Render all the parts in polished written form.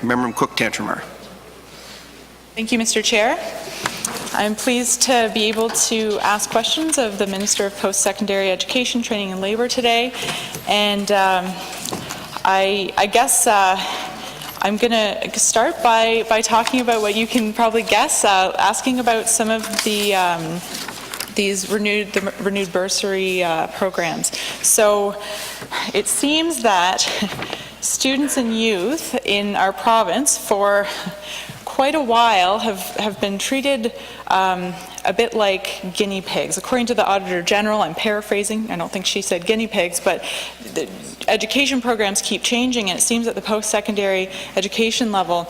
Member Cook Tantramar. Thank you, Mr. Chair. I'm pleased to be able to ask questions of the Minister of Post-Secondary Education, Training and Labour today. And I guess I'm going to start by talking about what you can probably guess, asking about some of the these renewed bursary programs. So it seems that students and youth in our province for quite a while have been treated a bit like guinea pigs. According to the Auditor General, I'm paraphrasing, I don't think she said guinea pigs, but the education programs keep changing, and it seems at the post-secondary education level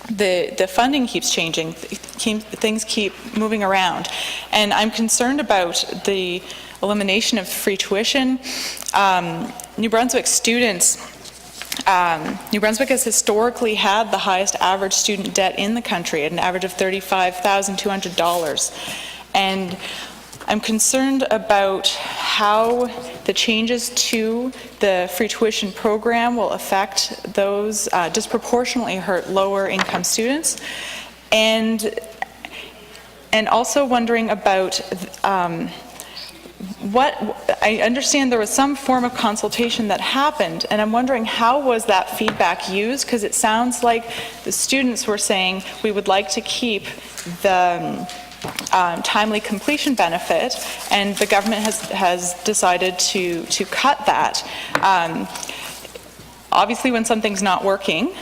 the funding keeps changing, things keep moving around. And I'm concerned about the elimination of free tuition. New Brunswick students, New Brunswick has historically had the highest average student debt in the country at an average of $35,200. And I'm concerned about how the changes to the free tuition program will affect those disproportionately hurt lower income students, and also wondering about what I understand there was some form of consultation that happened, and I'm wondering how was that feedback used, because it sounds like the students were saying we would like to keep the timely completion benefit, and the government has decided to cut that. Obviously, when something's not working,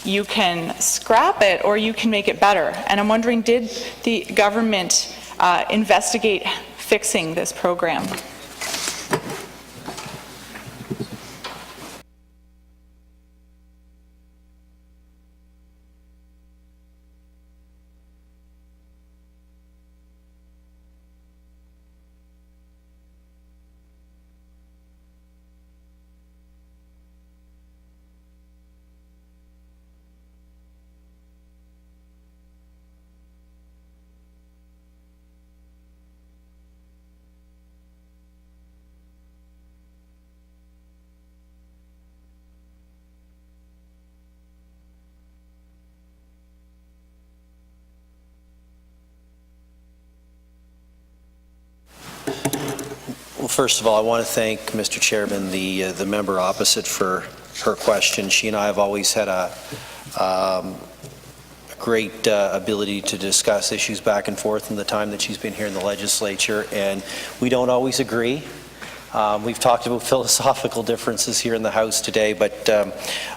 you can scrap it or you can make it better. And I'm wondering, did the government investigate fixing this program? Well, first of all, I want to thank Mr. Chairman, the member opposite, for her question. She and I have always had a great ability to discuss issues back and forth in the time that she's been here in the legislature, and we don't always agree. We've talked about philosophical differences here in the House today, but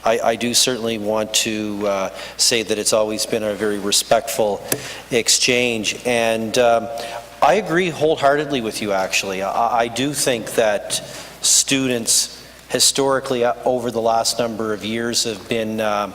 I do certainly want to say that it's always been a very respectful exchange. And I agree wholeheartedly with you, actually. I do think that students historically over the last number of years have been, I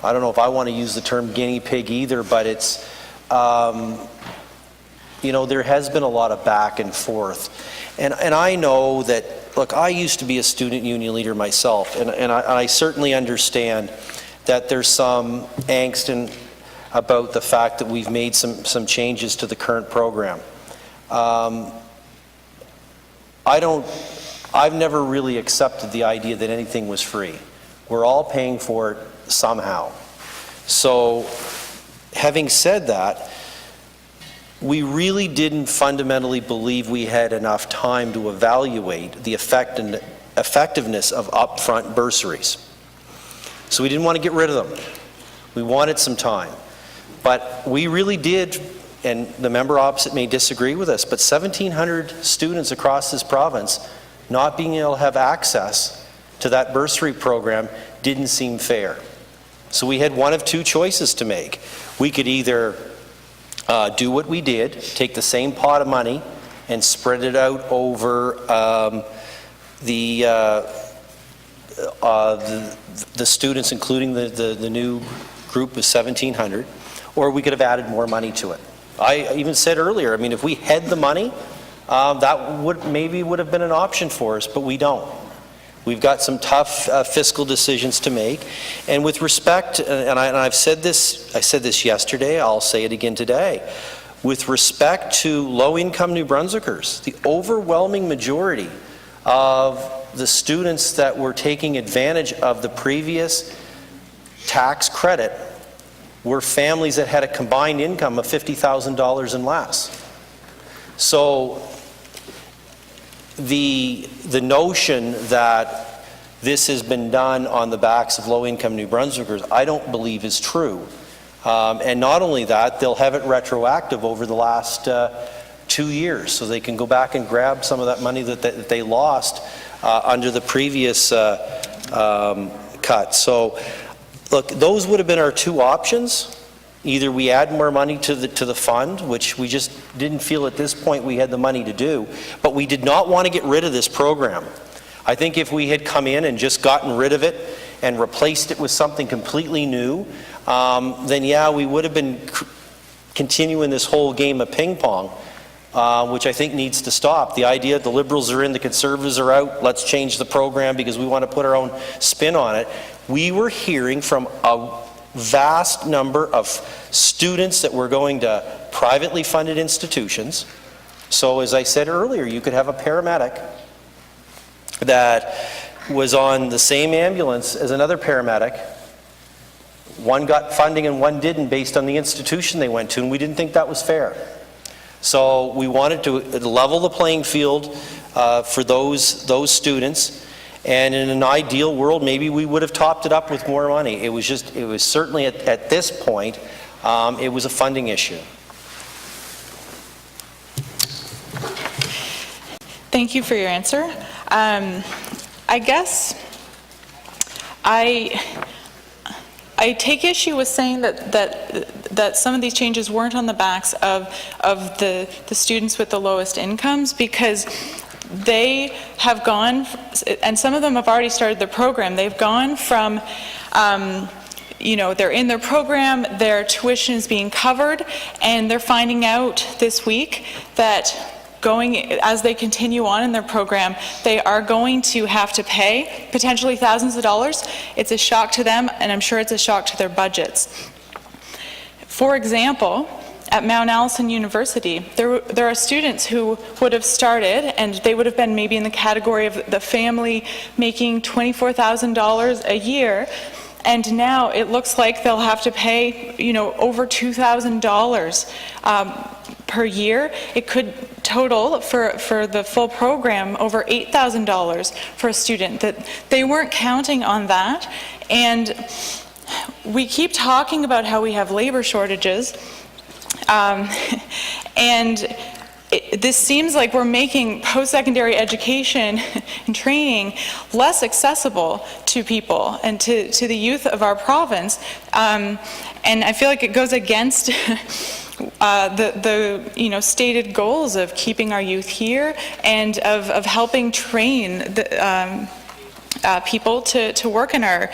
don't know if I want to use the term guinea pig either, but it's, you know, there has been a lot of back and forth. And I know that, look, I used to be a student union leader myself, and I certainly understand that there's some angst about the fact that we've made some changes to the current program. I've never really accepted the idea that anything was free. We're all paying for it somehow. So, having said that, we really didn't fundamentally believe we had enough time to evaluate the effectiveness of upfront bursaries. So we didn't want to get rid of them. We wanted some time. But we really did, and the member opposite may disagree with us, but 1,700 students across this province not being able to have access to that bursary program didn't seem fair. So we had one of two choices to make. We could either do what we did, take the same pot of money and spread it out over the students, including the new group of 1,700, or we could have added more money to it. I even said earlier, I mean, if we had the money, that would have been an option for us, but we don't. We've got some tough fiscal decisions to make, and with respect, and I said this yesterday, I'll say it again today, with respect to low-income New Brunswickers, the overwhelming majority of the students that were taking advantage of the previous tax credit were families that had a combined income of $50,000 and less. So the notion that this has been done on the backs of low-income New Brunswickers, I don't believe is true. And not only that, they'll have it retroactive over the last 2 years, so they can go back and grab some of that money that they lost under the previous cut. So, look, those would have been our two options. Either we add more money to the fund, which we just didn't feel at this point we had the money to do, but we did not want to get rid of this program. I think if we had come in and just gotten rid of it and replaced it with something completely new, then yeah, we would have been continuing this whole game of ping pong, which I think needs to stop. The idea the Liberals are in, the Conservatives are out, let's change the program because we want to put our own spin on it. We were hearing from a vast number of students that were going to privately funded institutions. So as I said earlier, you could have a paramedic that was on the same ambulance as another paramedic. One got funding and one didn't based on the institution they went to, and we didn't think that was fair. So we wanted to level the playing field for those students. And in an ideal world, maybe we would have topped it up with more money. It was certainly at this point, it was a funding issue. Thank you for your answer. I guess I take issue with saying that some of these changes weren't on the backs of the students with the lowest incomes, because they have gone, and some of them have already started the program, they've gone from, they're in their program, their tuition is being covered, and they're finding out this week that as they continue on in their program, they are going to have to pay potentially thousands of dollars. It's a shock to them, and I'm sure it's a shock to their budgets. For example, at Mount Allison University, there are students who would have started, and they would have been maybe in the category of the family making $24,000 a year, and now it looks like they'll have to pay, over $2,000 per year. It could total for the full program over $8,000 for a student. That they weren't counting on that, and we keep talking about how we have labor shortages. This seems like we're making post-secondary education and training less accessible to people and to the youth of our province. And I feel like it goes against the stated goals of keeping our youth here and of helping train the people to work in our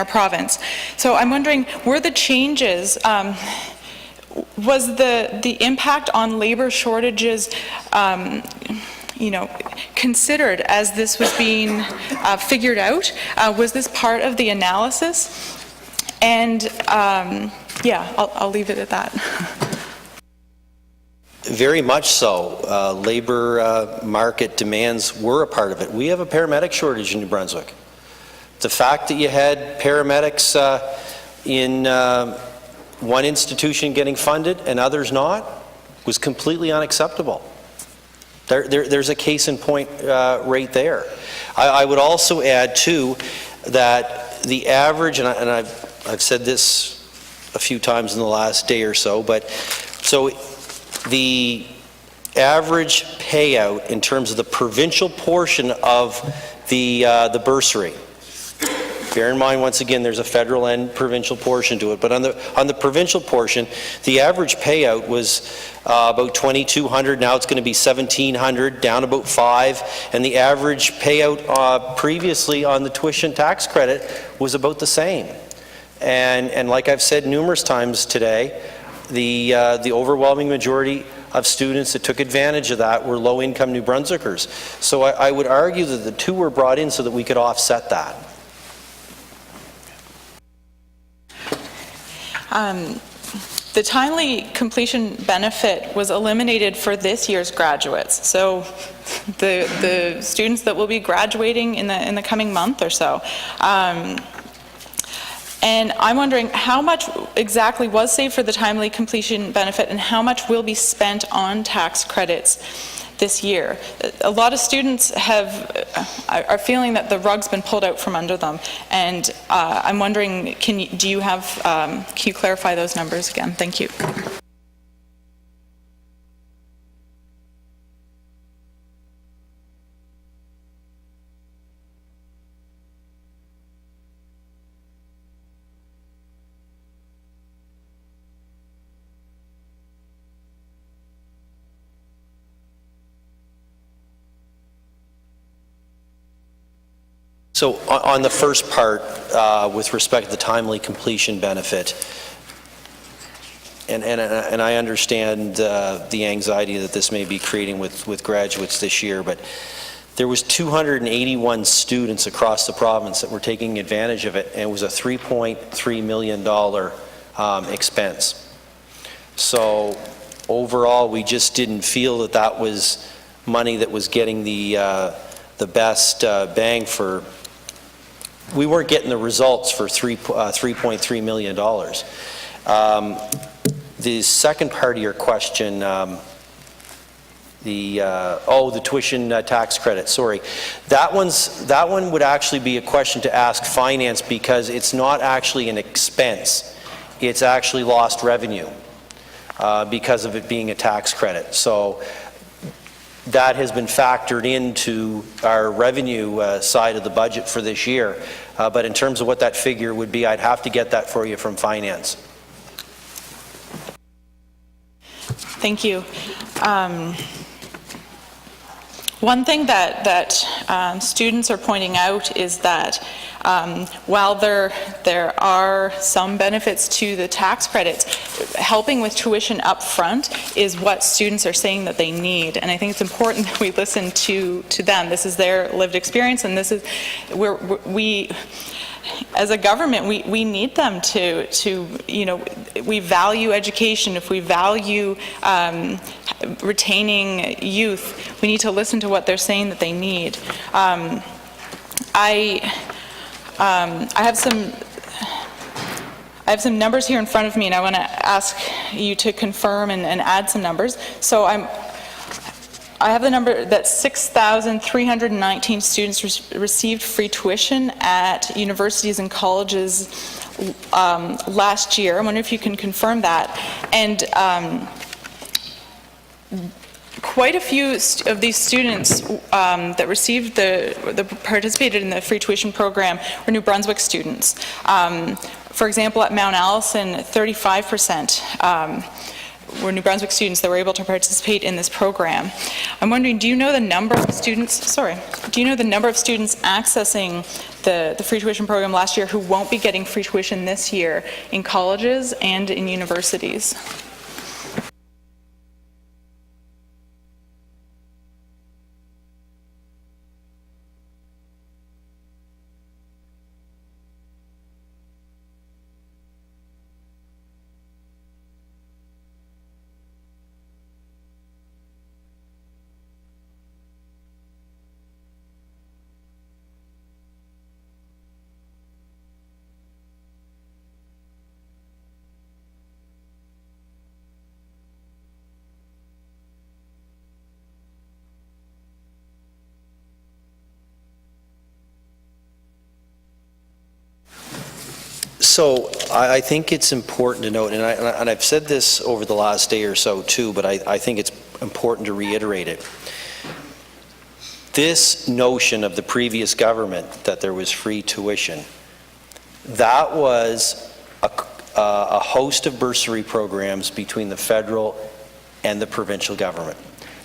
province. So I'm wondering, were the changes, was the impact on labor shortages, considered as this was being figured out? Was this part of the analysis? And yeah, I'll leave it at that. Very much so. Labor market demands were a part of it. We have a paramedic shortage in New Brunswick. The fact that you had paramedics in one institution getting funded and others not was completely unacceptable. There's a case in point right there. I would also add too that the average, and I've said this a few times in the last day or so, but so the average payout in terms of the provincial portion of the bursary. Bear in mind, once again, there's a federal and provincial portion to it, but on the provincial portion, the average payout was about $2,200. Now it's going to be $1,700, down about $5, and the average payout previously on the tuition tax credit was about the same. And like I've said numerous times today, the overwhelming majority of students that took advantage of that were low-income New Brunswickers. So I would argue that the two were brought in so that we could offset that. The timely completion benefit was eliminated for this year's graduates. So the students that will be graduating in the coming month or so. And I'm wondering how much exactly was saved for the timely completion benefit and how much will be spent on tax credits this year. A lot of students are feeling that the rug's been pulled out from under them, and I'm wondering, can you clarify those numbers again? Thank you. So on the first part, with respect to the timely completion benefit, and I understand the anxiety that this may be creating with graduates this year, but there was 281 students across the province that were taking advantage of it, and it was a $3.3 million expense. So overall, we just didn't feel that that was money that was getting the best bang for. We weren't getting the results for $3.3 million. The second part of your question, the tuition tax credit, sorry. That one would actually be a question to ask finance, because it's not actually an expense. It's actually lost revenue because of it being a tax credit. So that has been factored into our revenue side of the budget for this year. But in terms of what that figure would be, I'd have to get that for you from finance. Thank you. One thing that students are pointing out is that while there are some benefits to the tax credits, helping with tuition up front is what students are saying that they need, and I think it's important that we listen to them. This is their lived experience, and this is we as a government, we need them to we value education. If we value retaining youth, we need to listen to what they're saying that they need. I have some numbers here in front of me, and I want to ask you to confirm and add some numbers. So I have the number that 6,319 students received free tuition at universities and colleges last year. I wonder if you can confirm that. And quite a few of these students that received participated in the free tuition program were New Brunswick students. For example, at Mount Allison, 35% were New Brunswick students that were able to participate in this program. I'm wondering, do you know the number of students accessing the free tuition program last year who won't be getting free tuition this year in colleges and in universities? So I think it's important to note, and I've said this over the last day or so too, but I think it's important to reiterate it. This notion of the previous government that there was free tuition, that was a host of bursary programs between the federal and the provincial government.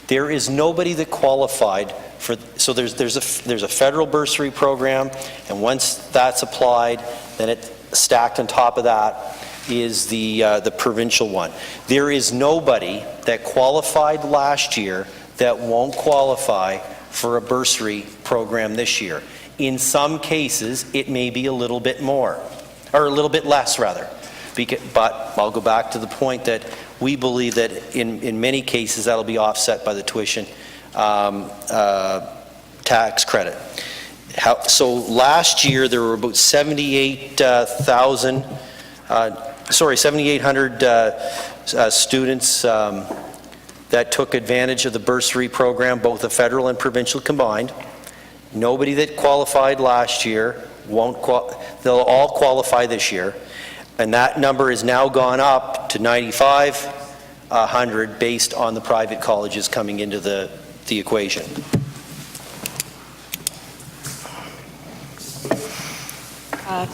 There is nobody that qualified for, so there's a federal bursary program, and once that's applied, then it stacked on top of that is the provincial one. There is nobody that qualified last year that won't qualify for a bursary program this year. In some cases, it may be a little bit more, or a little bit less rather. But I'll go back to the point that we believe that in many cases that'll be offset by the tuition tax credit. So last year, there were about 7,800 students that took advantage of the bursary program, both the federal and provincial combined. Nobody that qualified last year they'll all qualify this year. And that number has now gone up to 9,500 based on the private colleges coming into the equation.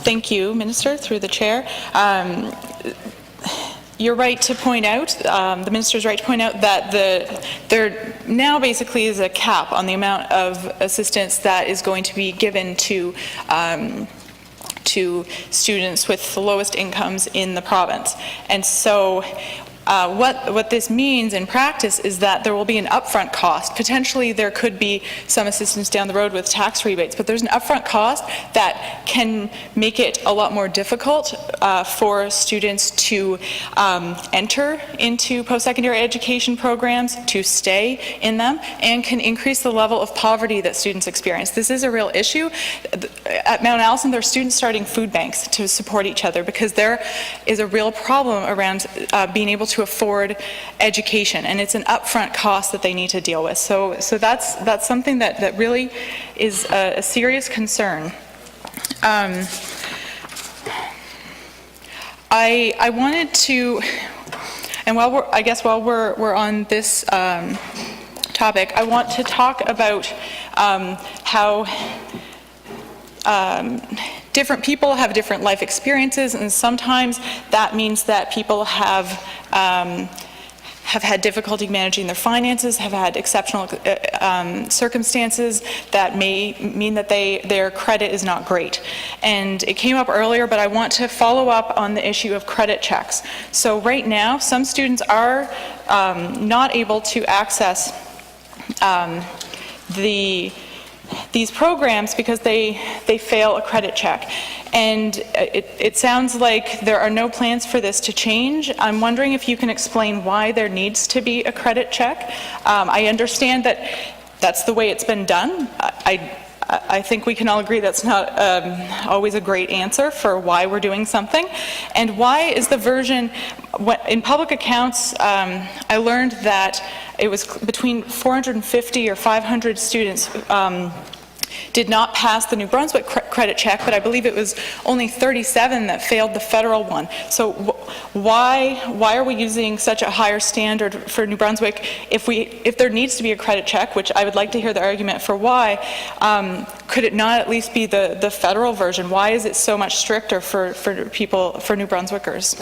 Thank you, Minister, through the chair. You're right to point out, the minister's right to point out that there now basically is a cap on the amount of assistance that is going to be given to students with the lowest incomes in the province. And so what this means in practice is that there will be an upfront cost. Potentially there could be some assistance down the road with tax rebates, but there's an upfront cost that can make it a lot more difficult for students to enter into post-secondary education programs, to stay in them, and can increase the level of poverty that students experience. This is a real issue. At Mount Allison, there are students starting food banks to support each other because there is a real problem around being able to afford education, and it's an upfront cost that they need to deal with. So that's something that really is a serious concern. I wanted to, and while we're on this topic, I want to talk about how different people have different life experiences, and sometimes that means that people have had difficulty managing their finances, have had exceptional circumstances that may mean that their credit is not great. And it came up earlier, but I want to follow up on the issue of credit checks. So right now, some students are not able to access these programs because they fail a credit check. And it sounds like there are no plans for this to change. I'm wondering if you can explain why there needs to be a credit check. I understand that that's the way it's been done. I think we can all agree that's not always a great answer for why we're doing something. And why is the version, in public accounts, I learned that it was between 450 or 500 students did not pass the New Brunswick credit check, but I believe it was only 37 that failed the federal one. So why are we using such a higher standard for New Brunswick if there needs to be a credit check, which I would like to hear the argument for why, could it not at least be the federal version? Why is it so much stricter for New Brunswickers?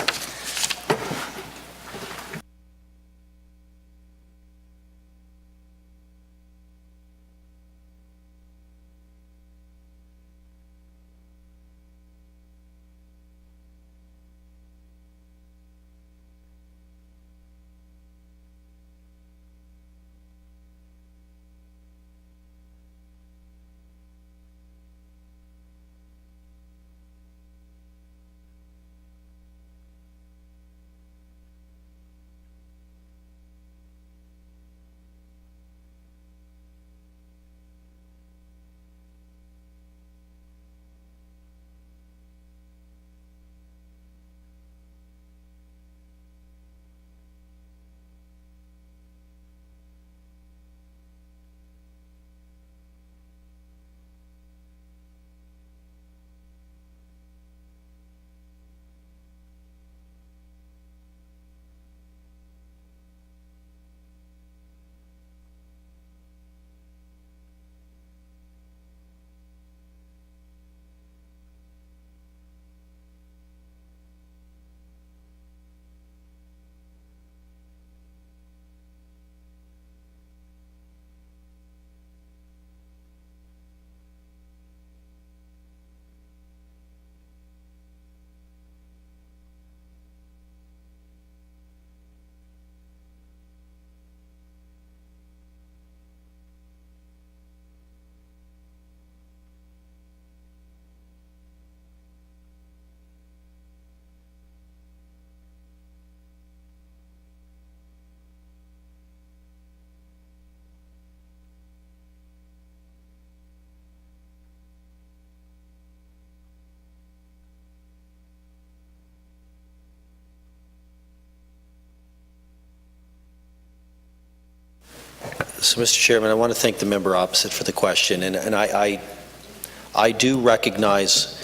So, Mr. Chairman, I want to thank the member opposite for the question, and I do recognize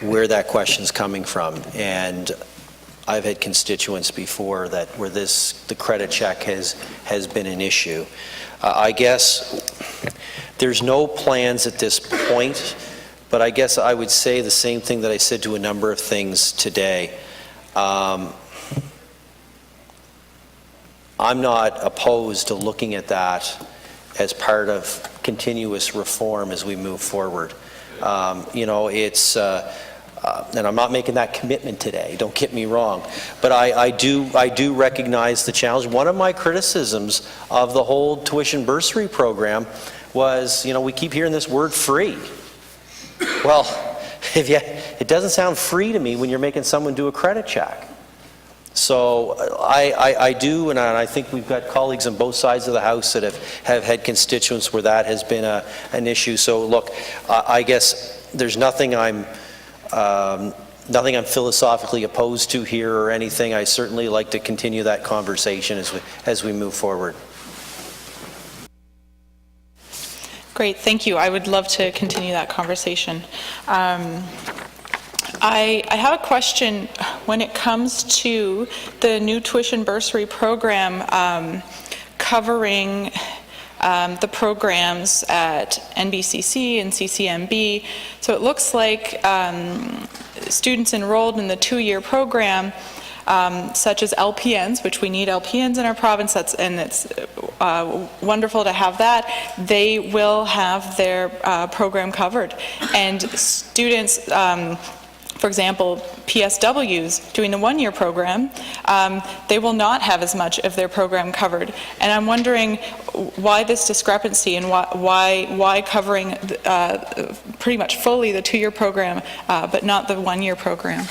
where that question's coming from, and I've had constituents before that where the credit check has been an issue. I guess there's no plans at this point, but I guess I would say the same thing that I said to a number of things today. I'm not opposed to looking at that as part of continuous reform as we move forward. You know, it's, and I'm not making that commitment today, don't get me wrong, but I do recognize the challenge. One of my criticisms of the whole tuition bursary program was, you know, we keep hearing this word free. Well, it doesn't sound free to me when you're making someone do a credit check. So I do, and I think we've got colleagues on both sides of the House that have had constituents where that has been an issue. So look, I guess there's nothing I'm philosophically opposed to here or anything. I certainly like to continue that conversation as we move forward. Great, thank you. I would love to continue that conversation. I have a question when it comes to the new tuition bursary program covering the programs at NBCC and CCMB. So it looks like students enrolled in the two-year program, such as LPNs, which we need LPNs in our province, and it's wonderful to have that, they will have their program covered. And students, for example, PSWs doing the one-year program, they will not have as much of their program covered. And I'm wondering why this discrepancy and why covering pretty much fully the two-year program, but not the one-year program.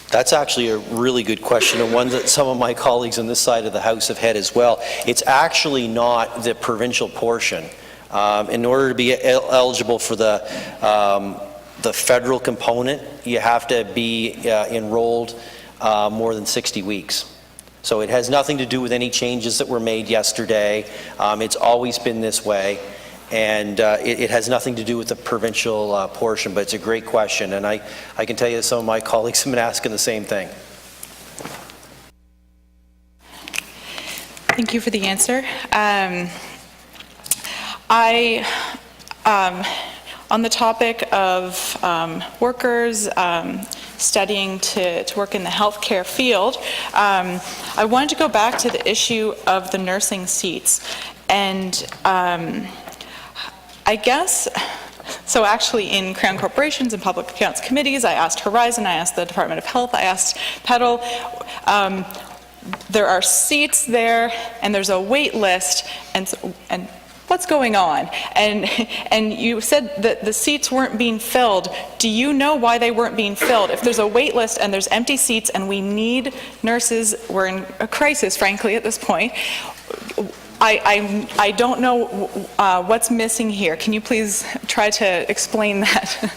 That's actually a really good question, and one that some of my colleagues on this side of the House have had as well. It's actually not the provincial portion. In order to be eligible for the federal component, you have to be enrolled more than 60 weeks. So it has nothing to do with any changes that were made yesterday. It's always been this way. And it has nothing to do with the provincial portion, but it's a great question, and I can tell you that some of my colleagues have been asking the same thing. Thank you for the answer. On the topic of workers studying to work in the healthcare field, I wanted to go back to the issue of the nursing seats, and I guess, so actually in Crown Corporations and Public Accounts Committees, I asked Horizon, I asked the Department of Health, I asked PETL, there are seats there and there's a wait list, and what's going on? And you said that the seats weren't being filled. Do you know why they weren't being filled? If there's a wait list and there's empty seats and we need nurses, we're in a crisis, frankly, at this point. I don't know what's missing here. Can you please try to explain that?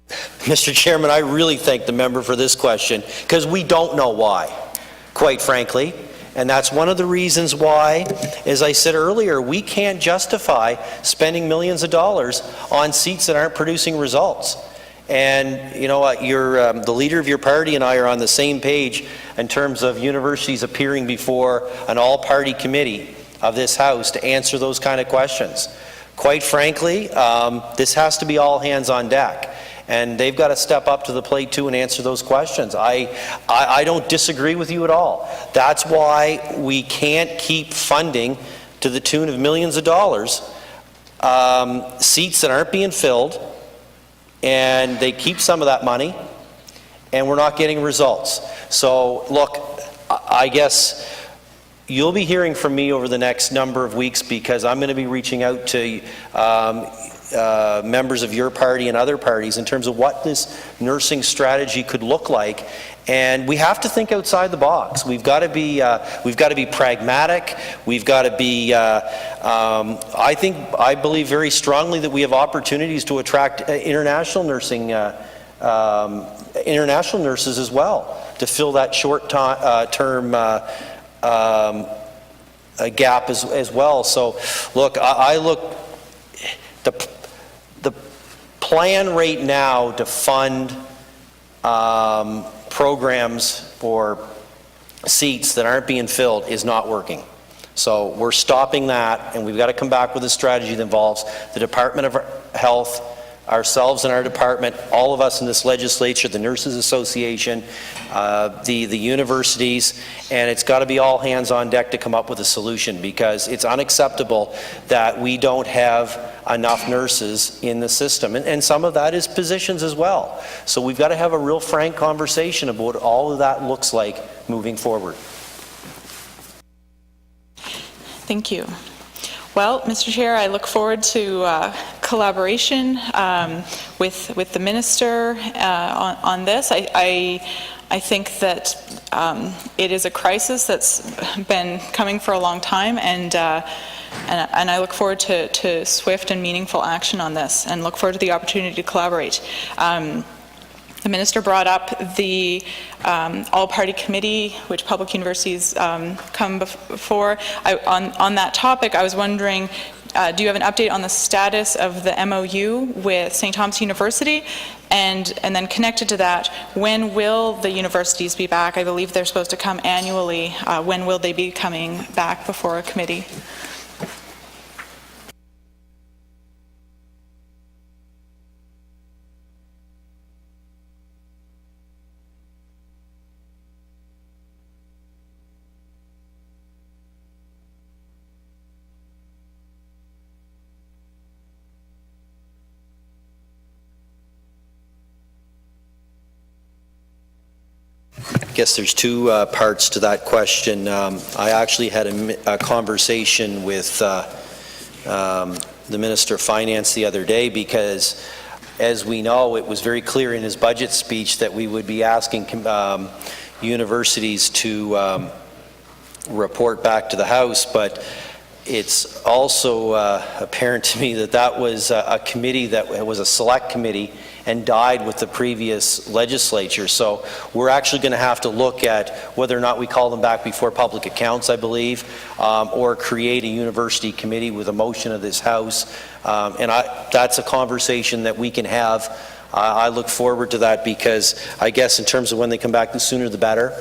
Mr. Chairman, I really thank the member for this question, because we don't know why, quite frankly. And that's one of the reasons why, as I said earlier, we can't justify spending millions of dollars on seats that aren't producing results. And you know what, the leader of your party and I are on the same page in terms of universities appearing before an all-party committee of this House to answer those kind of questions. Quite frankly, this has to be all hands on deck. and they've got to step up to the plate too and answer those questions. I don't disagree with you at all. That's why we can't keep funding to the tune of millions of dollars seats that aren't being filled, and they keep some of that money, and we're not getting results. So look, I guess you'll be hearing from me over the next number of weeks, because I'm going to be reaching out to members of your party and other parties in terms of what this nursing strategy could look like. And we have to think outside the box. We've got to be pragmatic. We've got to be. I believe very strongly that we have opportunities to attract international nursing, international nurses as well, to fill that short-term gap as well. So, look, I look the plan right now to fund programs for seats that aren't being filled is not working. So we're stopping that, and we've got to come back with a strategy that involves the Department of Health, ourselves and our department, all of us in this legislature, the Nurses Association, the universities, and it's got to be all hands on deck to come up with a solution, because it's unacceptable that we don't have enough nurses in the system, and some of that is positions as well. So we've got to have a real frank conversation about what all of that looks like moving forward. Thank you. Well, Mr. Chair, I look forward to collaboration with the minister on this. I think that it is a crisis that's been coming for a long time, and I look forward to swift and meaningful action on this, and look forward to the opportunity to collaborate. The minister brought up the all-party committee, which public universities come before. On that topic, I was wondering, do you have an update on the status of the MOU with St. Thomas University? And then connected to that, when will the universities be back? I believe they're supposed to come annually. When will they be coming back before a committee? I guess there's two parts to that question. I actually had a conversation with the Minister of Finance the other day, because, as we know, it was very clear in his budget speech that we would be asking universities to report back to the House, but it's also apparent to me that that was a committee that was a select committee and died with the previous legislature. So we're actually going to have to look at whether or not we call them back before public accounts, I believe, or create a university committee with a motion of this House. That's a conversation that we can have. I look forward to that, because I guess in terms of when they come back, the sooner the better.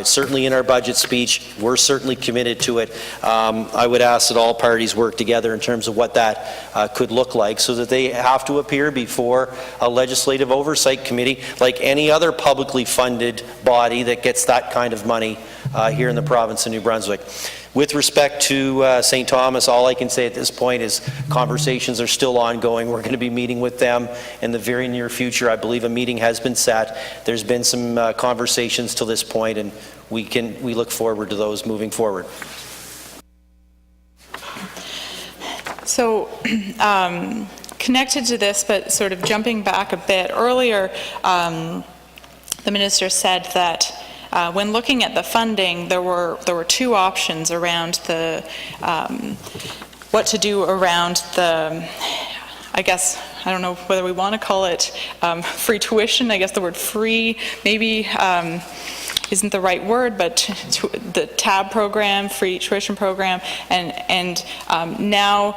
Certainly in our budget speech, we're certainly committed to it. I would ask that all parties work together in terms of what that could look like, so that they have to appear before a legislative oversight committee like any other publicly funded body that gets that kind of money here in the province of New Brunswick. With respect to St. Thomas, all I can say at this point is conversations are still ongoing. We're going to be meeting with them in the very near future. I believe a meeting has been set. There's been some conversations to this point, and we look forward to those moving forward. So, connected to this, but sort of jumping back a bit, earlier the minister said that when looking at the funding, there were two options around the what to do around the, I guess, I don't know whether we want to call it free tuition. I guess the word free maybe isn't the right word, but the TAB program, free tuition program, and now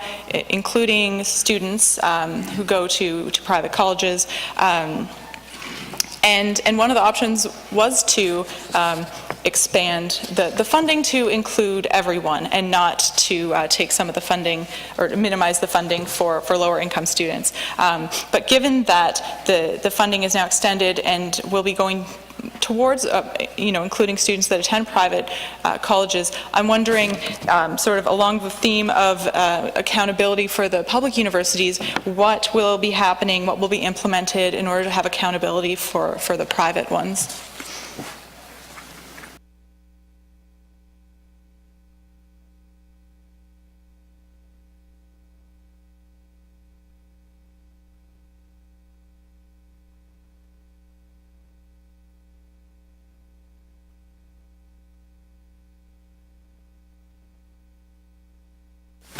including students who go to private colleges. And one of the options was to expand the funding to include everyone and not to take some of the funding or minimize the funding for lower income students. But given that the funding is now extended and will be going towards, including students that attend private colleges, I'm wondering, sort of along the theme of accountability for the public universities, what will be happening, what will be implemented in order to have accountability for the private ones?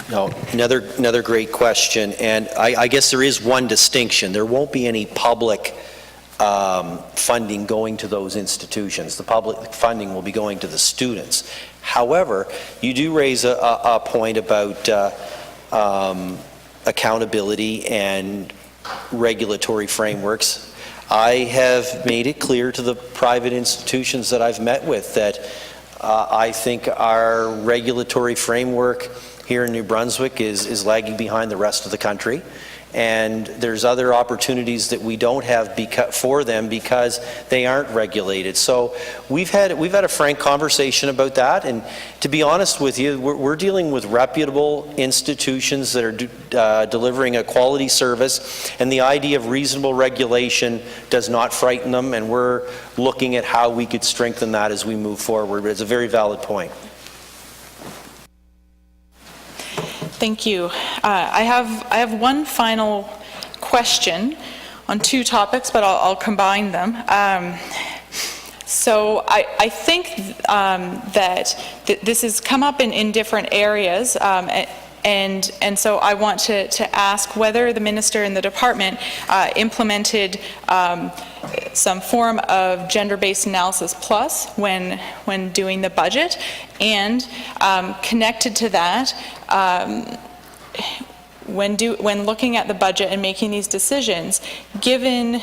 No, another great question, and I guess there is one distinction. There won't be any public funding going to those institutions. The public funding will be going to the students. However, you do raise a point about accountability and regulatory frameworks. I have made it clear to the private institutions that I've met with that I think our regulatory framework here in New Brunswick is lagging behind the rest of the country, and there's other opportunities that we don't have for them because they aren't regulated. So we've had a frank conversation about that, and to be honest with you, we're dealing with reputable institutions that are delivering a quality service, and the idea of reasonable regulation does not frighten them, and we're looking at how we could strengthen that as we move forward. But it's a very valid point. Thank you. I have one final question on two topics, but I'll combine them. So I think that this has come up in different areas, and so I want to ask whether the minister and the department implemented some form of gender-based analysis plus when doing the budget, and connected to that, when looking at the budget and making these decisions, given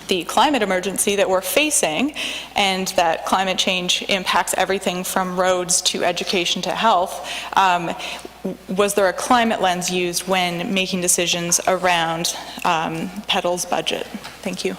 the climate emergency that we're facing, and that climate change impacts everything from roads to education to health, was there a climate lens used when making decisions around PETL's budget? Thank you.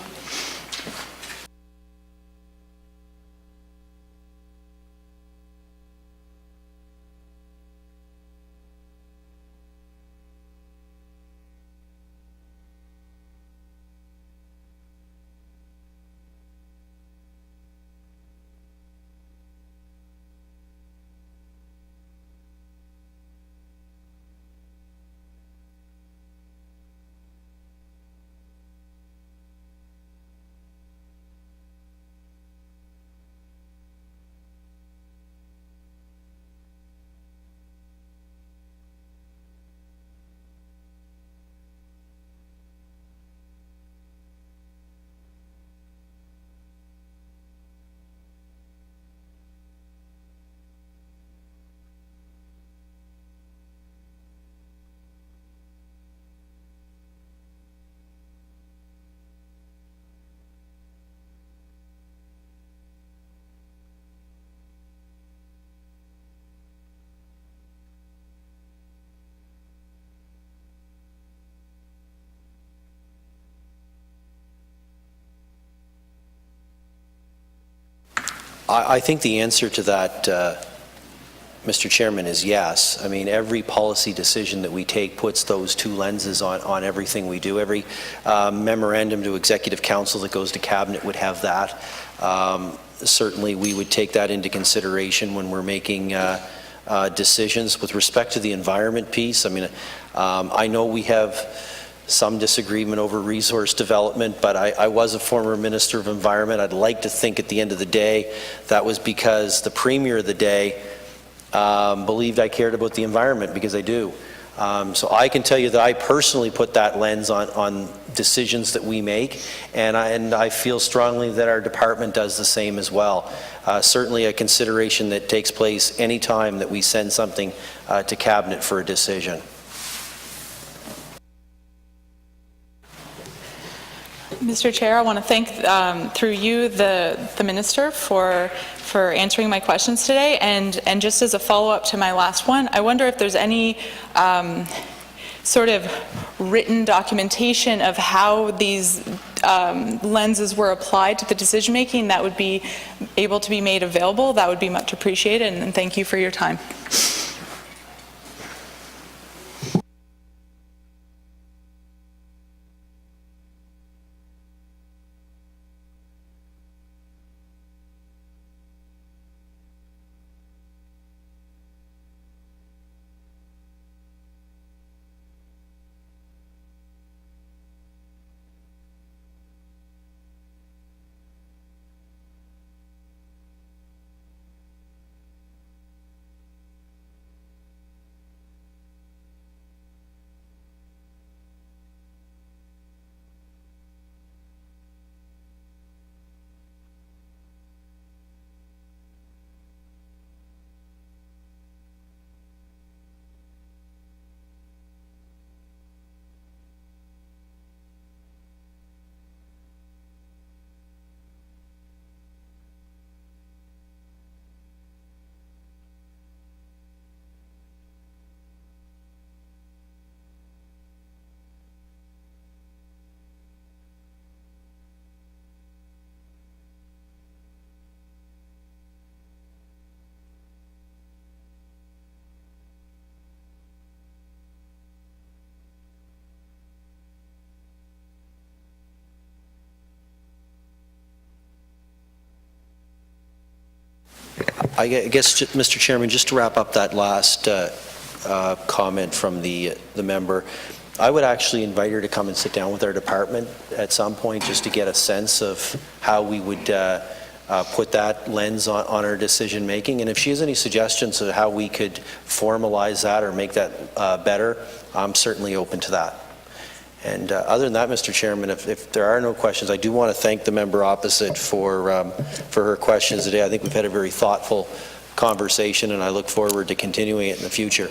I think the answer to that, Mr. Chairman, is yes. I mean, every policy decision that we take puts those two lenses on everything we do. Every memorandum to Executive Council that goes to Cabinet would have that. Certainly, we would take that into consideration when we're making decisions. With respect to the environment piece, I mean, I know we have some disagreement over resource development, but I was a former Minister of Environment. I'd like to think at the end of the day that was because the Premier of the day believed I cared about the environment, because I do. So I can tell you that I personally put that lens on decisions that we make, and I feel strongly that our department does the same as well. Certainly a consideration that takes place any time that we send something to Cabinet for a decision. Mr. Chair, I want to thank, through you, the Minister for answering my questions today. And just as a follow-up to my last one, I wonder if there's any sort of written documentation of how these lenses were applied to the decision-making that would be able to be made available. That would be much appreciated, and thank you for your time. I guess, Mr. Chairman, just to wrap up that last comment from the member, I would actually invite her to come and sit down with our department at some point just to get a sense of how we would put that lens on our decision making. And if she has any suggestions of how we could formalize that or make that better, I'm certainly open to that. And other than that, Mr. Chairman, if there are no questions, I do want to thank the member opposite for her questions today. I think we've had a very thoughtful conversation, and I look forward to continuing it in the future.